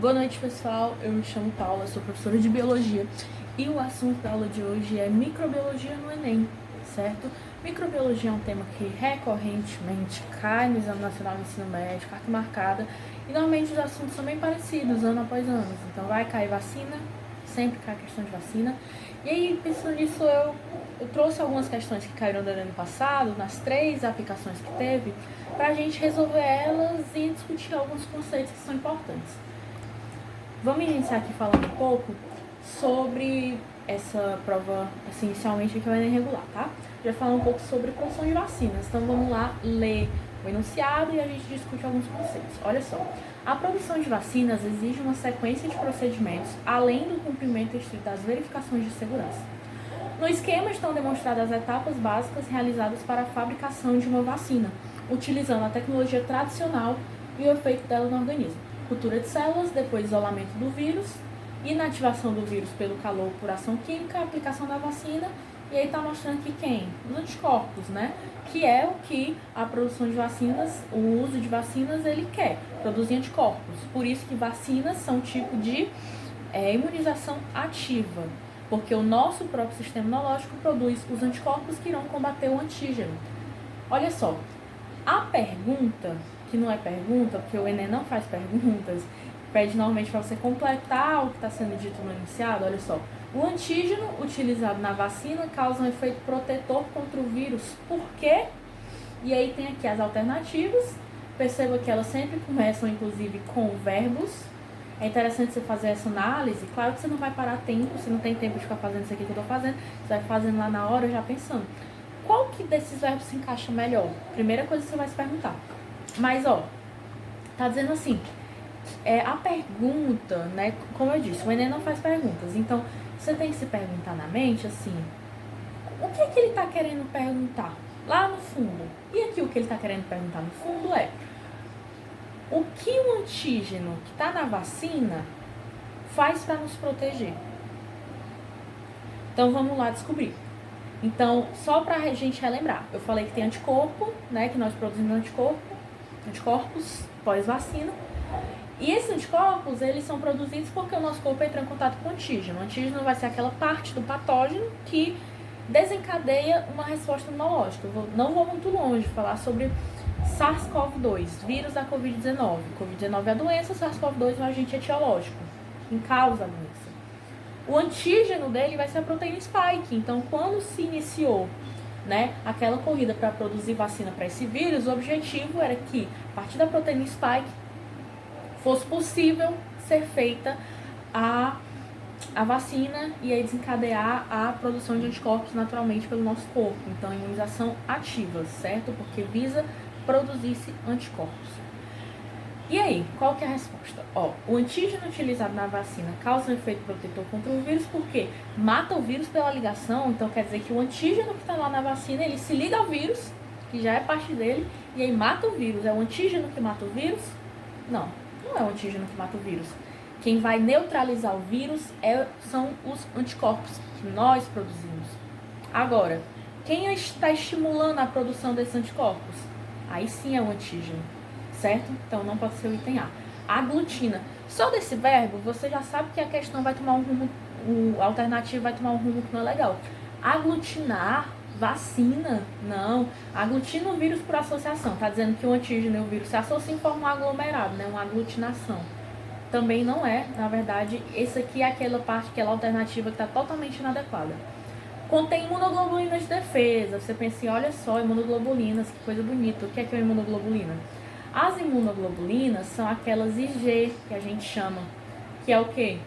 Boa noite, pessoal. Eu me chamo Paula, sou professora de Biologia e o assunto da aula de hoje é microbiologia no Enem, certo? Microbiologia é um tema que recorrentemente cai no Exame Nacional de Ensino Médio, carta marcada, e normalmente os assuntos são bem parecidos, ano após ano. Então vai cair vacina, sempre cai a questão de vacina. E aí, pensando nisso, eu trouxe algumas questões que caíram do ano passado, nas 3 aplicações que teve, para a gente resolver elas e discutir alguns conceitos que são importantes. Vamos iniciar aqui falando um pouco sobre essa prova, assim, inicialmente que é o Enem regular, tá? Já falar um pouco sobre produção de vacinas. Então vamos lá ler o enunciado e a gente discute alguns conceitos. Olha só, a produção de vacinas exige uma sequência de procedimentos, além do cumprimento estrito das verificações de segurança. No esquema estão demonstradas as etapas básicas realizadas para a fabricação de uma vacina, utilizando a tecnologia tradicional e o efeito dela no organismo. Cultura de células, depois isolamento do vírus, inativação do vírus pelo calor por ação química, aplicação da vacina, e aí está mostrando aqui quem? Os anticorpos, né? Que é o que a produção de vacinas, o uso de vacinas, ele quer, produzir anticorpos. Por isso que vacinas são um tipo de imunização ativa, porque o nosso próprio sistema imunológico produz os anticorpos que irão combater o antígeno. Olha só, a pergunta, que não é pergunta, porque o Enem não faz perguntas, pede normalmente para você completar o que está sendo dito no enunciado. Olha só, o antígeno utilizado na vacina causa um efeito protetor contra o vírus. Por quê? E aí tem aqui as alternativas. Perceba que elas sempre começam, inclusive, com verbos. É interessante você fazer essa análise. Claro que você não vai parar tempo, você não tem tempo de ficar fazendo isso aqui que eu estou fazendo. Você vai fazendo lá na hora, já pensando. Qual que desses verbos se encaixa melhor? Primeira coisa que você vai se perguntar. Mas, ó, tá dizendo assim, a pergunta, né, como eu disse, o Enem não faz perguntas. Então, você tem que se perguntar na mente, assim, o que é que ele tá querendo perguntar lá no fundo? E aqui o que ele tá querendo perguntar no fundo é o que o antígeno que tá na vacina faz para nos proteger? Então, vamos lá descobrir. Então, só pra gente relembrar, eu falei que tem anticorpo, né, que nós produzimos anticorpos pós-vacina. E esses anticorpos, eles são produzidos porque o nosso corpo entra em contato com o antígeno. O antígeno vai ser aquela parte do patógeno que desencadeia uma resposta imunológica. Não vou muito longe falar sobre SARS-CoV-2, vírus da Covid-19. Covid-19 é a doença, SARS-CoV-2 é um agente etiológico, que causa a doença. O antígeno dele vai ser a proteína spike. Então, quando se iniciou, né, aquela corrida para produzir vacina para esse vírus, o objetivo era que, a partir da proteína spike, fosse possível ser feita a vacina e aí desencadear a produção de anticorpos naturalmente pelo nosso corpo. Então, imunização ativa, certo? Porque visa produzir-se anticorpos. E aí, qual que é a resposta? O antígeno utilizado na vacina causa um efeito protetor contra o vírus porque mata o vírus pela ligação. Então, quer dizer que o antígeno que está lá na vacina, ele se liga ao vírus, que já é parte dele, e aí mata o vírus. É o antígeno que mata o vírus? Não, não é o antígeno que mata o vírus. Quem vai neutralizar o vírus são os anticorpos que nós produzimos. Agora, quem está estimulando a produção desses anticorpos? Aí sim é o antígeno. Certo? Então, não pode ser o item A. Aglutina. Só desse verbo, você já sabe que a questão vai tomar um rumo, a alternativa vai tomar um rumo que não é legal. Aglutinar, vacina, não. Aglutina o vírus por associação. Tá dizendo que o antígeno e o vírus se associam e formam um aglomerado, né? Uma aglutinação. Também não é, na verdade, essa aqui é aquela parte, aquela alternativa que está totalmente inadequada. Contém imunoglobulinas de defesa. Você pensa assim, olha só, imunoglobulinas, que coisa bonita. O que é uma imunoglobulina? As imunoglobulinas são aquelas IG que a gente chama, que é o quê?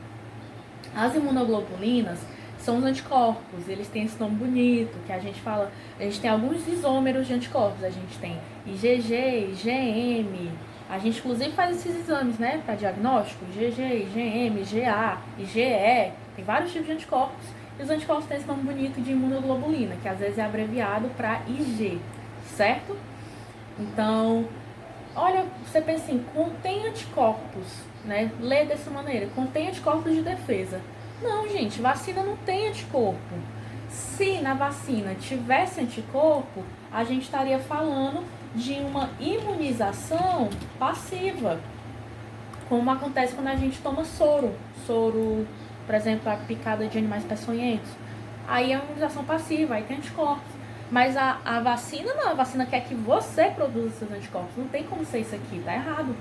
As imunoglobulinas são os anticorpos, eles têm esse nome bonito, que a gente fala, a gente tem alguns isômeros de anticorpos, a gente tem IgG, IgM, a gente inclusive faz esses exames, né, para diagnóstico, IgG, IgM, IgA, IgE, tem vários tipos de anticorpos, e os anticorpos têm esse nome bonito de imunoglobulina, que às vezes é abreviado para IG, certo? Então, olha, você pensa assim, contém anticorpos, né? Lê dessa maneira, contém anticorpos de defesa. Não, gente, vacina não tem anticorpo. Se na vacina tivesse anticorpo, a gente estaria falando de uma imunização passiva. como acontece quando a gente toma soro, por exemplo, a picada de animais peçonhentos. Aí é uma imunização passiva, aí tem anticorpos. Mas a vacina não, a vacina quer que você produza seus anticorpos. Não tem como ser isso aqui, tá errado,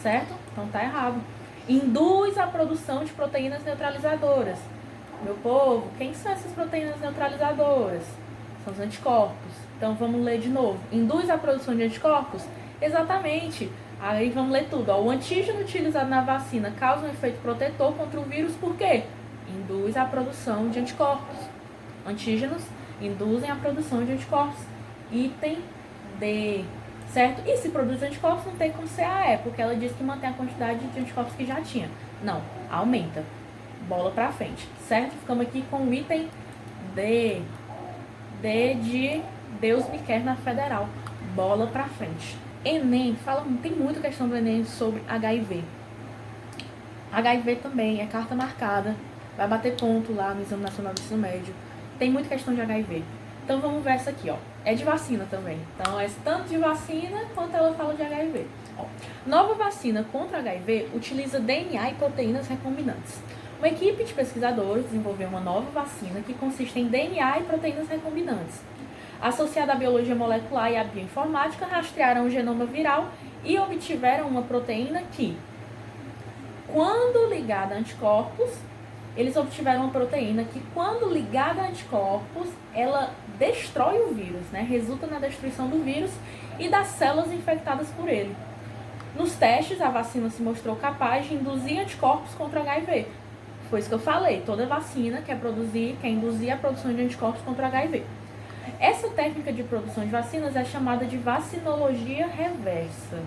certo? Então tá errado. Induz a produção de proteínas neutralizadoras. Meu povo, quem são essas proteínas neutralizadoras? São os anticorpos. Então vamos ler de novo. Induz a produção de anticorpos? Exatamente. Aí vamos ler tudo. O antígeno utilizado na vacina causa um efeito protetor contra o vírus, por quê? Induz a produção de anticorpos. Antígenos induzem a produção de anticorpos. Item D. Certo? E se produz anticorpos, não tem como ser a E, porque ela diz que mantém a quantidade de anticorpos que já tinha. Não, aumenta. Bola pra frente. Certo? Ficamos aqui com o item D. D de Deus me quer na federal. Bola pra frente. Enem, tem muita questão do Enem sobre HIV. HIV também é carta marcada. Vai bater ponto lá no Exame Nacional do Ensino Médio. Tem muita questão de HIV. Então vamos ver essa aqui, ó. É de vacina também. Então é tanto de vacina quanto ela fala de HIV. Ó, nova vacina contra HIV utiliza DNA e proteínas recombinantes. Uma equipe de pesquisadores desenvolveu uma nova vacina que consiste em DNA e proteínas recombinantes. Associada à biologia molecular e à bioinformática, rastrearam o genoma viral e obtiveram uma proteína que, quando ligada a anticorpos, ela destrói o vírus, né? Resulta na destruição do vírus e das células infectadas por ele. Nos testes, a vacina se mostrou capaz de induzir anticorpos contra o HIV. Foi isso que eu falei, toda vacina quer induzir a produção de anticorpos contra o HIV. Essa técnica de produção de vacinas é chamada de vacinologia reversa.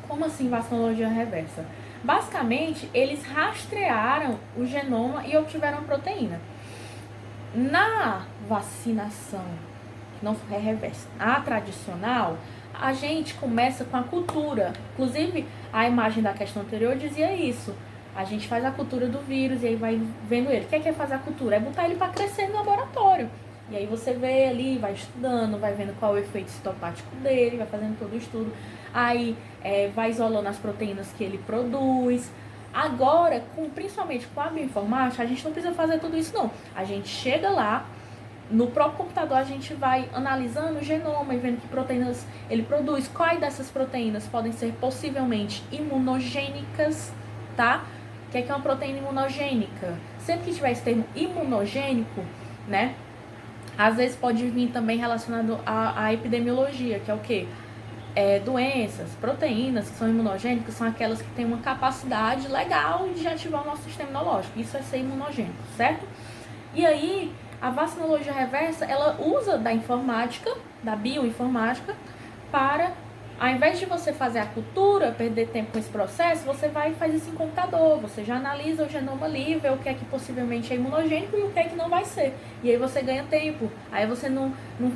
Como assim vacinologia reversa? Basicamente, eles rastrearam o genoma e obtiveram a proteína. Na vacinação, não é reversa, a tradicional, a gente começa com a cultura. Inclusive, a imagem da questão anterior dizia isso. A gente faz a cultura do vírus e aí vai vendo ele. O que é fazer a cultura? É botar ele para crescer no laboratório. E aí você vê ali, vai estudando, vai vendo qual é o efeito citopático dele, vai fazendo todo o estudo. Aí vai isolando as proteínas que ele produz. Agora, principalmente com a bioinformática, a gente não precisa fazer tudo isso não. A gente chega lá, no próprio computador a gente vai analisando o genoma e vendo que proteínas ele produz. Quais dessas proteínas podem ser possivelmente imunogênicas, tá? O que é uma proteína imunogênica? Sempre que tiver esse termo imunogênico, né? Às vezes pode vir também relacionado à epidemiologia, que é o quê? Doenças, proteínas que são imunogênicas, são aquelas que têm uma capacidade legal de ativar o nosso sistema imunológico. Isso é ser imunogênico, certo? E aí, a vacinologia reversa, ela usa da informática, da bioinformática, para, ao invés de você fazer a cultura, perder tempo com esse processo, você vai e faz isso em computador, você já analisa o genoma ali, vê o que é que possivelmente é imunogênico e o que é que não vai ser. E aí você ganha tempo. Aí você não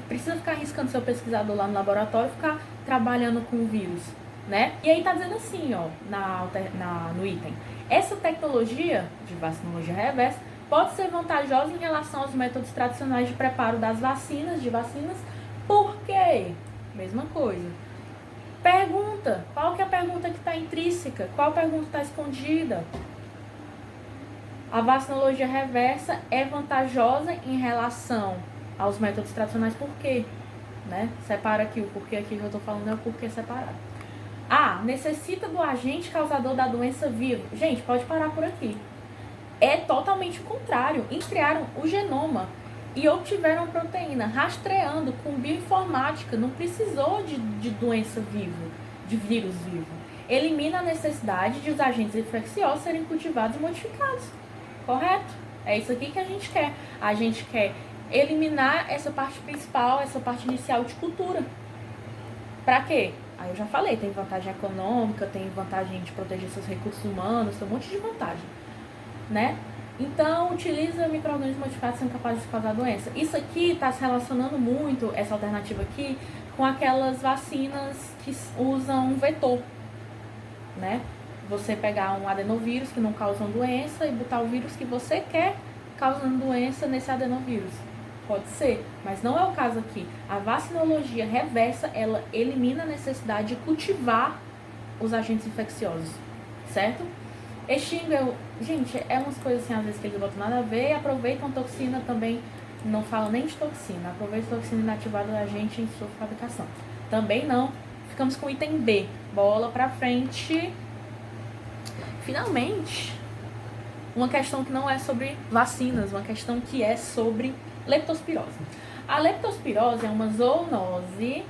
precisa ficar arriscando seu pesquisador lá no laboratório, ficar trabalhando com o vírus, né? E aí tá dizendo assim, ó, no item. Essa tecnologia de vacinologia reversa pode ser vantajosa em relação aos métodos tradicionais de preparo das vacinas, por quê? Mesma coisa. Pergunta, qual que é a pergunta que está intrínseca? Qual pergunta está escondida? A vacinologia reversa é vantajosa em relação aos métodos tradicionais, por quê? Né? Separa aqui, o porquê aqui que eu estou falando é o porquê separado. Necessita do agente causador da doença vivo. Gente, pode parar por aqui. É totalmente o contrário. Eles criaram o genoma e obtiveram proteína, rastreando com bioinformática. Não precisou de doença viva, de vírus vivo. Elimina a necessidade de os agentes infecciosos serem cultivados e modificados. Correto? É isso aqui que a gente quer. A gente quer eliminar essa parte principal, essa parte inicial de cultura. Pra quê? Aí eu já falei, tem vantagem econômica, tem vantagem de proteger seus recursos humanos, tem um monte de vantagem, né? Então, utiliza micro-organismos modificados sendo capazes de causar doença. Isso aqui está se relacionando muito, essa alternativa aqui, com aquelas vacinas que usam um vetor, né? Você pegar um adenovírus que não causa doença e botar o vírus que você quer causando doença nesse adenovírus. Pode ser, mas não é o caso aqui. A vacinologia reversa, ela elimina a necessidade de cultivar os agentes infecciosos. certo? Extingue, gente, é umas coisas assim, às vezes que eles botam nada a ver, e aproveitam toxina também, não fala nem de toxina, aproveita toxina inativada da gente em sua fabricação. Também não. Ficamos com o item B, bola pra frente. Finalmente, uma questão que não é sobre vacinas, uma questão que é sobre leptospirose. A leptospirose é uma zoonose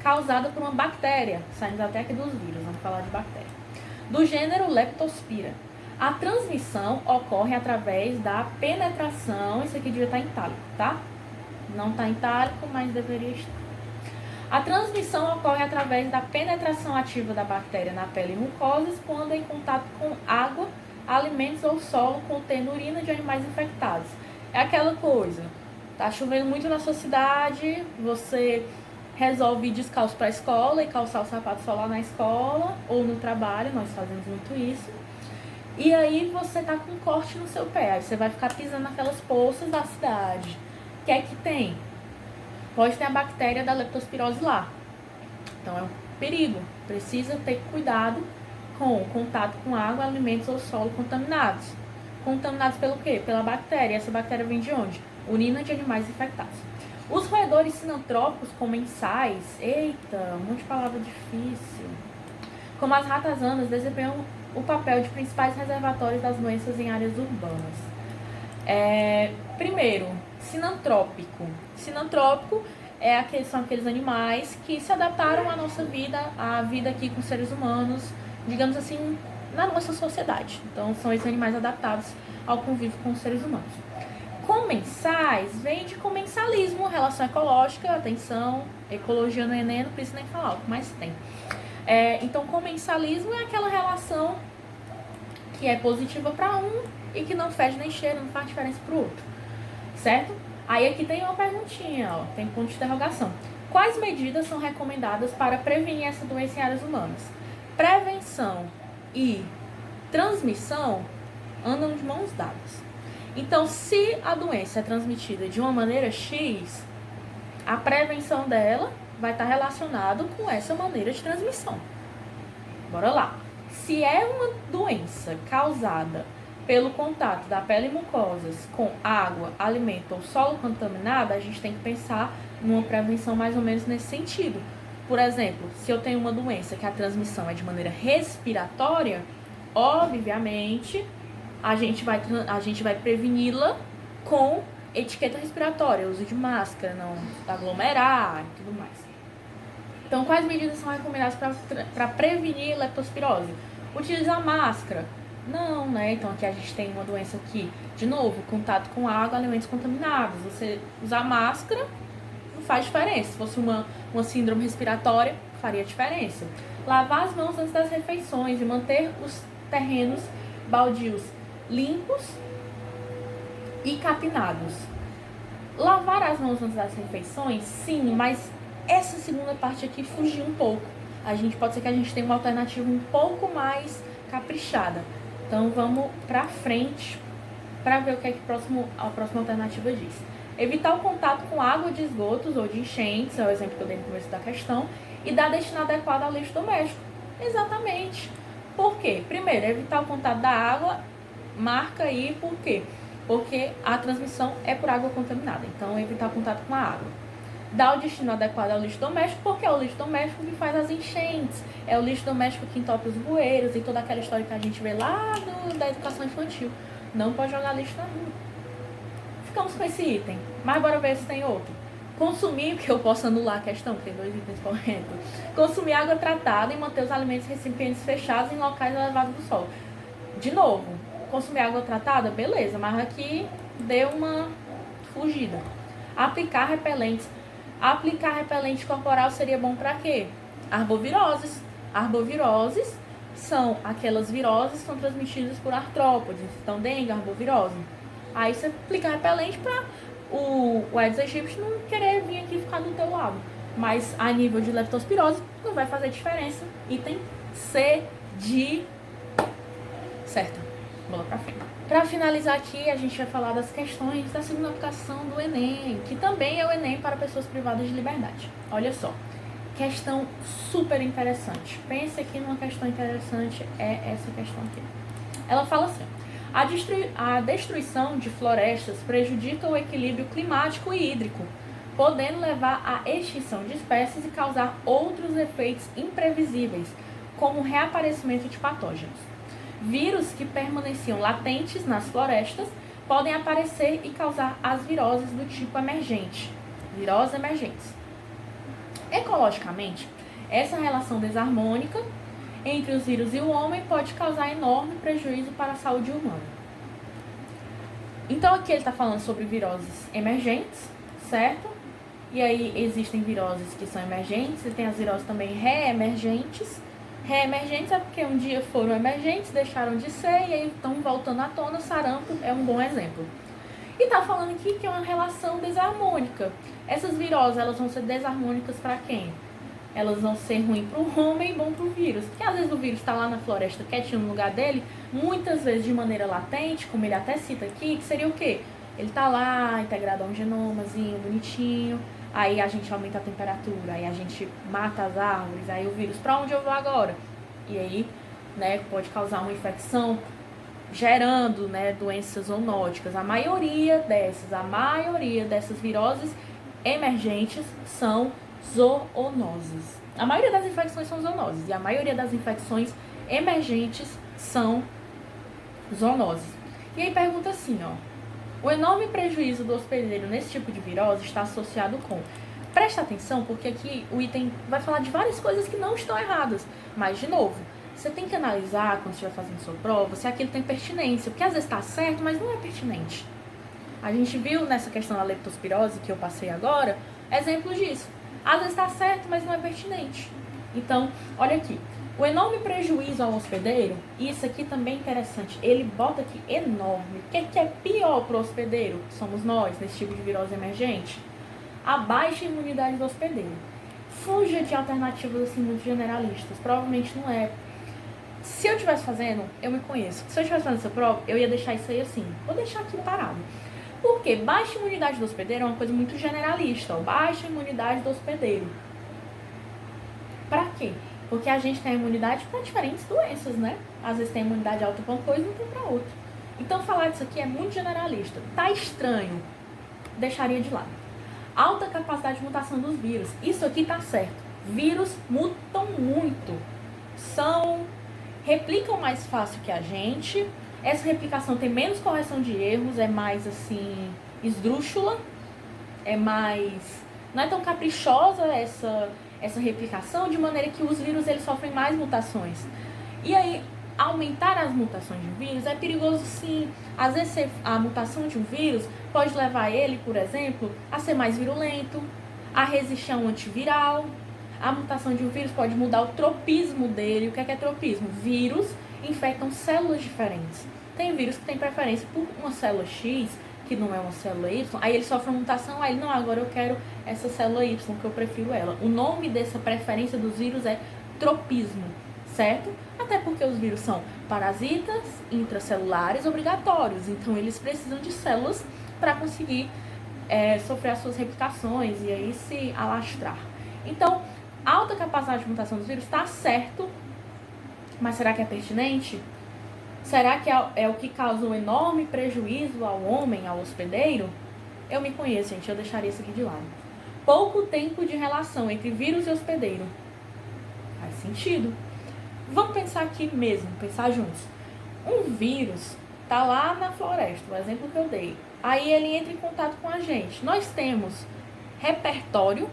causada por uma bactéria, saindo até aqui dos vírus, vamos falar de bactéria, do gênero Leptospira. A transmissão ocorre através da penetração, isso aqui devia estar em itálico, tá? Não está em itálico, mas deveria estar. A transmissão ocorre através da penetração ativa da bactéria na pele e mucosas quando em contato com água, alimentos ou solo contendo urina de animais infectados. É aquela coisa, tá chovendo muito na sua cidade, você resolve ir descalço para a escola e calçar o sapato só lá na escola ou no trabalho, nós fazemos muito isso. E aí você tá com um corte no seu pé, aí você vai ficar pisando naquelas poças da cidade. O que é que tem? Pode ter a bactéria da leptospirose lá. Então é um perigo. Precisa ter cuidado com o contato com água, alimentos ou solo contaminados. Contaminados pelo quê? Pela bactéria. Essa bactéria vem de onde? Urina de animais infectados. Os roedores sinantrópicos comensais, eita, um monte de palavra difícil, como as ratazanas, desempenham o papel de principais reservatórios das doenças em áreas urbanas. Primeiro, sinantrópico. Sinantrópico são aqueles animais que se adaptaram à nossa vida, à vida aqui com seres humanos, digamos assim, na nossa sociedade. Então, são esses animais adaptados ao convívio com os seres humanos. Comensais vem de comensalismo, relação ecológica, atenção, ecologia no Enem, não precisa nem falar, o que mais tem. Então, comensalismo é aquela relação que é positiva para um e que não fede nem cheira, não faz diferença para o outro, certo? Aí aqui tem uma perguntinha, ó, tem ponto de interrogação. Quais medidas são recomendadas para prevenir essa doença em áreas humanas? Prevenção e transmissão andam de mãos dadas. Então, se a doença é transmitida de uma maneira X, a prevenção dela vai estar relacionada com essa maneira de transmissão. Bora lá. Se é uma doença causada pelo contato da pele e mucosas com água, alimento ou solo contaminado, a gente tem que pensar numa prevenção mais ou menos nesse sentido. Por exemplo, se eu tenho uma doença que a transmissão é de maneira respiratória, obviamente a gente vai preveni-la com etiqueta respiratória, uso de máscara, não aglomerar e tudo mais. Então, quais medidas são recomendadas para prevenir leptospirose? Utilizar máscara? Não, né? Então, aqui a gente tem uma doença aqui, de novo, contato com água, alimentos contaminados. Você usar máscara não faz diferença. Se fosse uma síndrome respiratória, faria diferença. Lavar as mãos antes das refeições e manter os terrenos baldios limpos e capinados. Lavar as mãos antes das refeições, sim, mas essa segunda parte aqui fugiu um pouco. Pode ser que a gente tenha uma alternativa um pouco mais caprichada. Então vamos pra frente para ver o que é que a próxima alternativa diz. Evitar o contato com água de esgotos ou de enchentes, é o exemplo que eu dei no começo da questão, e dar destino adequado ao lixo doméstico. Exatamente. Por quê? Primeiro, evitar o contato da água, marca aí por quê? Porque a transmissão é por água contaminada, então evitar o contato com a água. Dar o destino adequado ao lixo doméstico, porque é o lixo doméstico que faz as enchentes, é o lixo doméstico que entope os bueiros e toda aquela história que a gente vê lá da educação infantil. Não pode jogar lixo na rua. Ficamos com esse item, mas bora ver se tem outro. Consumir, que eu posso anular a questão, porque tem 2 itens corretos. Consumir água tratada e manter os alimentos e recipientes fechados em locais elevados do solo. De novo, consumir água tratada, beleza, mas aqui deu uma fugida. Aplicar repelentes. Aplicar repelente corporal seria bom para quê? Arboviroses. Arboviroses são aquelas viroses que são transmitidas por artrópodes. Então, dengue, arbovirose. Aí você aplica repelente para o Aedes aegypti não querer vir aqui ficar do teu lado. Mas a nível de leptospirose não vai fazer diferença. Item C de certo. Bola pra frente. Para finalizar aqui, a gente vai falar das questões da segunda aplicação do Enem, que também é o Enem para pessoas privadas de liberdade. Olha só. questão super interessante. Pense aqui numa questão interessante, é essa questão aqui. Ela fala assim: a destruição de florestas prejudica o equilíbrio climático e hídrico, podendo levar à extinção de espécies e causar outros efeitos imprevisíveis, como o reaparecimento de patógenos. Vírus que permaneciam latentes nas florestas podem aparecer e causar as viroses do tipo emergente, viroses emergentes. Ecologicamente, essa relação desarmônica entre os vírus e o homem pode causar enorme prejuízo para a saúde humana. Então aqui ele está falando sobre viroses emergentes, certo? E aí existem viroses que são emergentes e tem as viroses também reemergentes. Reemergentes é porque um dia foram emergentes, deixaram de ser e aí estão voltando à tona. Sarampo é um bom exemplo. E está falando aqui que é uma relação desarmônica. Essas viroses, elas vão ser desarmônicas para quem? Elas vão ser ruins para o homem e bom para o vírus. Porque às vezes o vírus está lá na floresta quietinho no lugar dele, muitas vezes de maneira latente, como ele até cita aqui, que seria o quê? Ele está lá, integrado a um genomazinho, bonitinho, aí a gente aumenta a temperatura, aí a gente mata as árvores, aí o vírus, para onde eu vou agora? E aí, né, pode causar uma infecção, gerando, né, doenças zoonóticas. A maioria dessas viroses emergentes são zoonoses. A maioria das infecções são zoonoses e a maioria das infecções emergentes são zoonoses. E aí pergunta assim, ó: o enorme prejuízo do hospedeiro nesse tipo de virose está associado com... Presta atenção, porque aqui o item vai falar de várias coisas que não estão erradas. Mas, de novo, você tem que analisar, quando estiver fazendo sua prova, se aquilo tem pertinência. Porque às vezes está certo, mas não é pertinente. A gente viu nessa questão da leptospirose, que eu passei agora, exemplos disso. Às vezes está certo, mas não é pertinente. Então, olha aqui. O enorme prejuízo ao hospedeiro, e isso aqui também é interessante, ele bota aqui enorme. O que é pior para o hospedeiro, que somos nós, nesse tipo de virose emergente? A baixa imunidade do hospedeiro. Fuja de alternativas assim muito generalistas, provavelmente não é. Se eu estivesse fazendo, eu me conheço. Se eu estivesse fazendo essa prova, eu ia deixar isso aí assim. Vou deixar aqui parado. Por quê? Baixa imunidade do hospedeiro é uma coisa muito generalista. Ó. Baixa imunidade do hospedeiro. Pra quê? Porque a gente tem imunidade para diferentes doenças, né? Às vezes tem imunidade alta para uma coisa e não tem para outra. Então falar disso aqui é muito generalista. Tá estranho. Deixaria de lado. Alta capacidade de mutação dos vírus. Isso aqui tá certo. Vírus mutam muito. Replicam mais fácil que a gente. Essa replicação tem menos correção de erros, é mais assim, esdrúxula, não é tão caprichosa essa replicação, de maneira que os vírus eles sofrem mais mutações. E aí, aumentar as mutações de vírus é perigoso sim. Às vezes a mutação de um vírus pode levar ele, por exemplo, a ser mais virulento, a resistir a um antiviral. A mutação de um vírus pode mudar o tropismo dele. O que é tropismo? Vírus infectam células diferentes. Tem vírus que tem preferência por uma célula X, que não é uma célula Y, aí ele sofre uma mutação, aí ele, não, agora eu quero essa célula Y, que eu prefiro ela. O nome dessa preferência dos vírus é tropismo, certo? Até porque os vírus são parasitas intracelulares obrigatórios, então eles precisam de células para conseguir sofrer as suas replicações e aí se alastrar. Então, alta capacidade de mutação dos vírus está certo, mas será que é pertinente? Será que é o que causa um enorme prejuízo ao homem, ao hospedeiro? Eu me conheço, gente, eu deixaria isso aqui de lado. Pouco tempo de relação entre vírus e hospedeiro. Faz sentido. Vamos pensar aqui mesmo, pensar juntos. Um vírus tá lá na floresta, o exemplo que eu dei. Aí ele entra em contato com a gente. Nós temos repertório.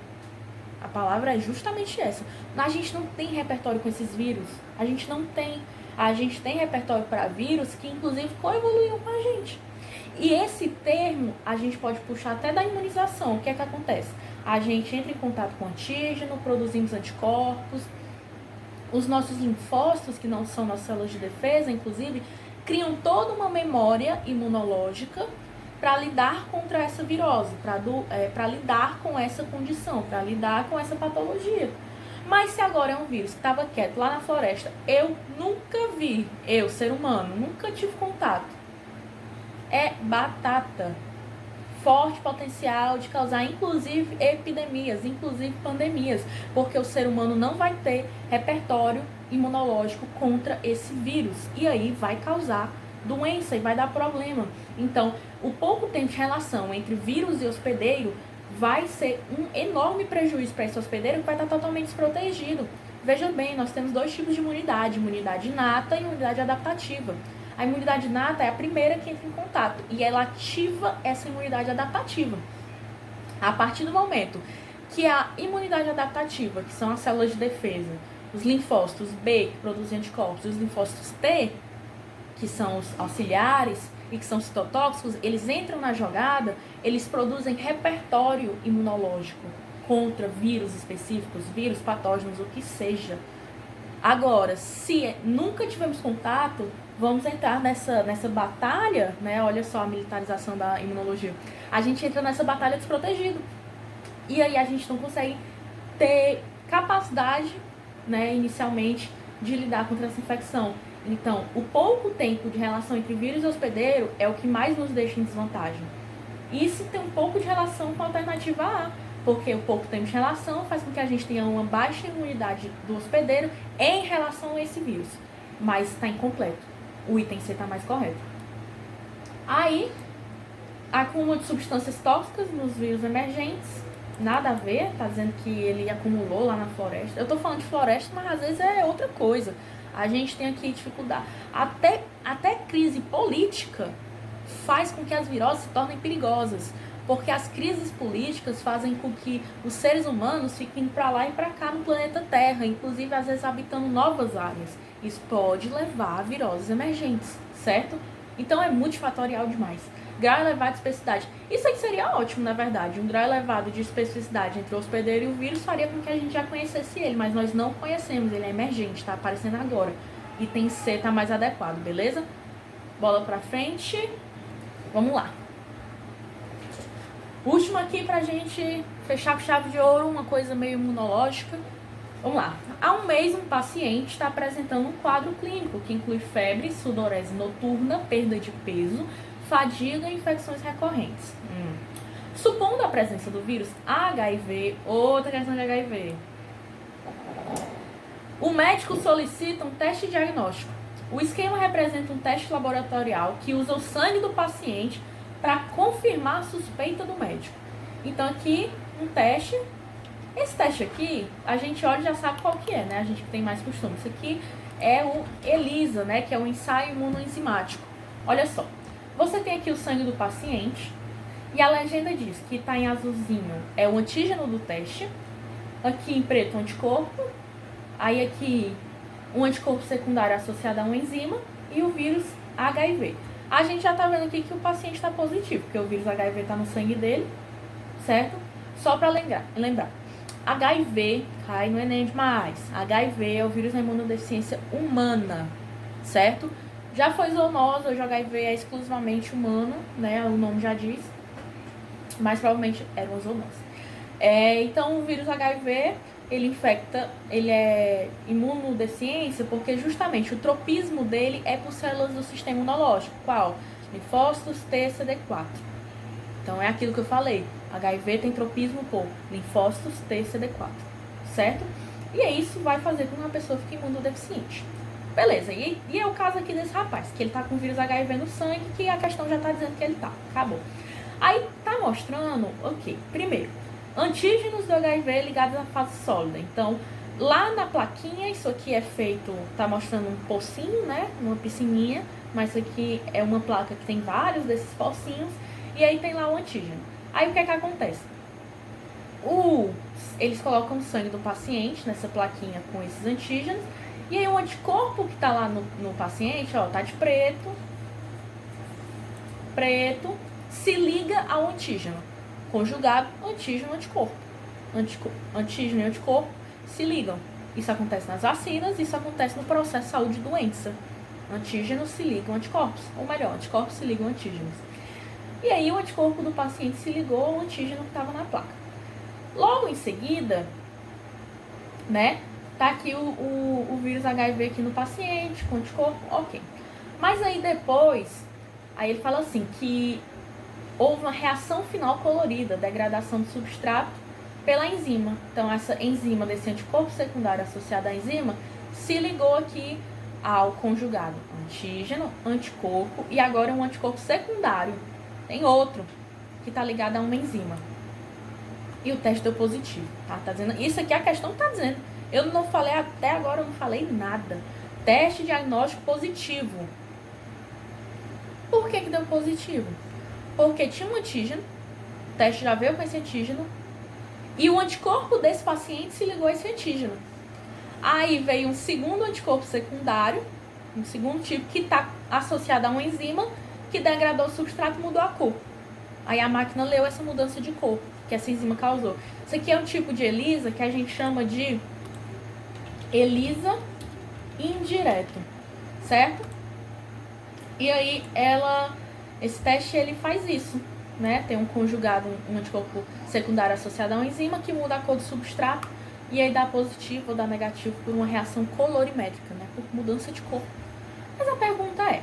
A palavra é justamente essa. A gente não tem repertório com esses vírus. A gente não tem. A gente tem repertório para vírus que, inclusive, coevoluíram com a gente. E esse termo a gente pode puxar até da imunização. O que é que acontece? A gente entra em contato com antígeno, produzimos anticorpos. Os nossos linfócitos, que não são nossas células de defesa, inclusive, criam toda uma memória imunológica para lidar contra essa virose, para lidar com essa condição, para lidar com essa patologia. Mas se agora é um vírus que estava quieto lá na floresta, eu nunca vi, ser humano, nunca tive contato. É batata. forte potencial de causar, inclusive, epidemias, inclusive pandemias, porque o ser humano não vai ter repertório imunológico contra esse vírus, e aí vai causar doença e vai dar problema. Então, o pouco tempo de relação entre vírus e hospedeiro vai ser um enorme prejuízo para esse hospedeiro que vai estar totalmente desprotegido. Veja bem, nós temos dois tipos de imunidade inata e imunidade adaptativa. A imunidade inata é a primeira que entra em contato e ela ativa essa imunidade adaptativa. A partir do momento que a imunidade adaptativa, que são as células de defesa, os linfócitos B, que produzem anticorpos, e os linfócitos T, que são os auxiliares e que são citotóxicos, eles entram na jogada, eles produzem repertório imunológico contra vírus específicos, vírus, patógenos, o que seja. Agora, se nunca tivemos contato, vamos entrar nessa batalha, né? Olha só a militarização da imunologia. A gente entra nessa batalha desprotegido. E aí a gente não consegue ter capacidade, né, inicialmente, de lidar contra essa infecção. Então, o pouco tempo de relação entre vírus e hospedeiro é o que mais nos deixa em desvantagem. Isso tem um pouco de relação com a alternativa A, porque o pouco tempo de relação faz com que a gente tenha uma baixa imunidade do hospedeiro em relação a esse vírus. Mas está incompleto. O item C está mais correto. Aí, acúmulo de substâncias tóxicas nos vírus emergentes. Nada a ver, tá dizendo que ele acumulou lá na floresta. Eu tô falando de floresta, mas às vezes é outra coisa. A gente tem aqui dificuldade. Até crise política faz com que as viroses se tornem perigosas. Porque as crises políticas fazem com que os seres humanos fiquem para lá e para cá no planeta Terra, inclusive às vezes habitando novas áreas. Isso pode levar a viroses emergentes, certo? Então é multifatorial demais. Grau elevado de especificidade. Isso aí seria ótimo, na verdade. Um grau elevado de especificidade entre o hospedeiro e o vírus faria com que a gente já conhecesse ele, mas nós não conhecemos, ele é emergente, está aparecendo agora. Item C está mais adequado, beleza? Bola para frente. Vamos lá. Último aqui pra gente fechar com chave de ouro, uma coisa meio imunológica. Vamos lá. Há um mês, um paciente está apresentando um quadro clínico que inclui febre, sudorese noturna, perda de peso, fadiga e infecções recorrentes. Supondo a presença do vírus HIV, outra questão de HIV, o médico solicita um teste diagnóstico. O esquema representa um teste laboratorial que usa o sangue do paciente para confirmar a suspeita do médico. Então aqui, um teste. Esse teste aqui, a gente olha e já sabe qual que é, né? A gente que tem mais costume. Isso aqui é o ELISA, né? Que é o ensaio imunoenzimático. Olha só. Você tem aqui o sangue do paciente e a legenda diz que está em azulzinho é o antígeno do teste. Aqui em preto, o anticorpo. Aí aqui, um anticorpo secundário associado a uma enzima e o vírus HIV. A gente já tá vendo aqui que o paciente está positivo, porque o vírus HIV está no sangue dele, certo? Só para lembrar. HIV, cai no Enem demais. HIV é o vírus da imunodeficiência humana, certo? Já foi zoonose, hoje o HIV é exclusivamente humano, né? O nome já diz. Mas provavelmente era uma zoonose. Então, o vírus HIV, ele infecta, ele é imunodeficiência porque justamente o tropismo dele é por células do sistema imunológico. Qual? Linfócitos T, CD4. Então é aquilo que eu falei. HIV tem tropismo por linfócitos T, CD4. Certo? E aí isso vai fazer com que uma pessoa fique imunodeficiente. Beleza, e é o caso aqui desse rapaz, que ele tá com vírus HIV no sangue, que a questão já tá dizendo que ele tá. Acabou. Aí tá mostrando, ok, primeiro, antígenos do HIV ligados à fase sólida. Então, lá na plaquinha, isso aqui é feito, tá mostrando um pocinho, né? Uma piscininha, mas isso aqui é uma placa que tem vários desses pocinhos, e aí tem lá o antígeno. Aí o que é que acontece? Eles colocam o sangue do paciente nessa plaquinha com esses antígenos, e aí o anticorpo que tá lá no paciente, ó, tá de preto, se liga ao antígeno. Conjugado, antígeno, anticorpo. Antígeno e anticorpo se ligam. Isso acontece nas vacinas, isso acontece no processo de saúde e doença. Antígenos se ligam a anticorpos, ou melhor, anticorpos se ligam a antígenos. E aí o anticorpo do paciente se ligou ao antígeno que estava na placa. Logo em seguida, né, tá aqui o vírus HIV aqui no paciente, com anticorpo, ok. Mas aí depois, aí ele fala assim, que houve uma reação final colorida, degradação do substrato pela enzima. Então, essa enzima desse anticorpo secundário associado à enzima se ligou aqui ao conjugado antígeno, anticorpo e agora um anticorpo secundário. Tem outro que está ligado a uma enzima. E o teste deu positivo, tá? Tá dizendo, isso aqui a questão tá dizendo. Eu não falei até agora, eu não falei nada. Teste diagnóstico positivo. Por que deu positivo? Porque tinha um antígeno, o teste já veio com esse antígeno, e o anticorpo desse paciente se ligou a esse antígeno. Aí veio um segundo anticorpo secundário, um segundo tipo, que está associado a uma enzima que degradou o substrato e mudou a cor. Aí a máquina leu essa mudança de cor que essa enzima causou. Isso aqui é um tipo de ELISA que a gente chama de ELISA indireto, certo? E aí esse teste ele faz isso, né? Tem um conjugado, um anticorpo secundário associado a uma enzima que muda a cor do substrato e aí dá positivo ou dá negativo por uma reação colorimétrica, né? Por mudança de cor. Mas a pergunta é,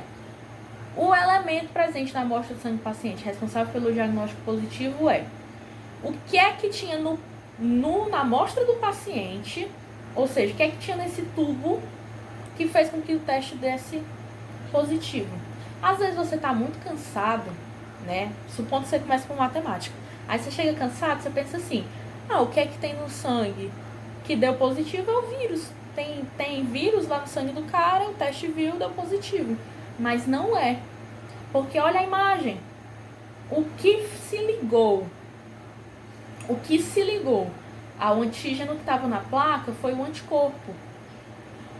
o elemento presente na amostra de sangue do paciente responsável pelo diagnóstico positivo é o que é que tinha na amostra do paciente, ou seja, o que é que tinha nesse tubo que fez com que o teste desse positivo. Às vezes você tá muito cansado, né? Supondo que você começa por matemática. Aí você chega cansado, você pensa assim, o que é que tem no sangue que deu positivo é o vírus. Tem vírus lá no sangue do cara, o teste viu, deu positivo. Mas não é. Porque olha a imagem. O que se ligou ao antígeno que estava na placa foi o anticorpo.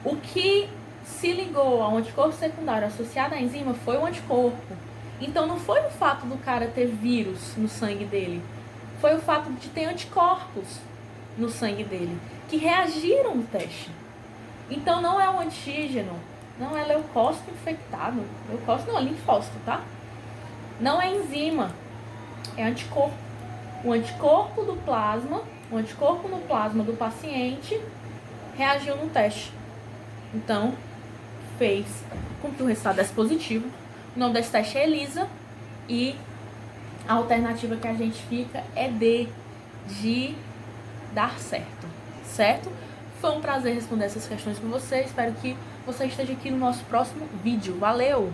O que se ligou ao anticorpo secundário associado à enzima foi o anticorpo. Então não foi o fato do cara ter vírus no sangue dele, foi o fato de ter anticorpos no sangue dele, que reagiram no teste. Então não é o antígeno, não é leucócito infectado, leucócito não, é linfócito, tá? Não é enzima, é anticorpo. O anticorpo do plasma, o anticorpo no plasma do paciente reagiu no teste. Então, fez com que o resultado desse positivo. O nome desse teste é ELISA e a alternativa que a gente fica é de dar certo, certo? Foi um prazer responder essas questões com você. Espero que você esteja aqui no nosso próximo vídeo. Valeu!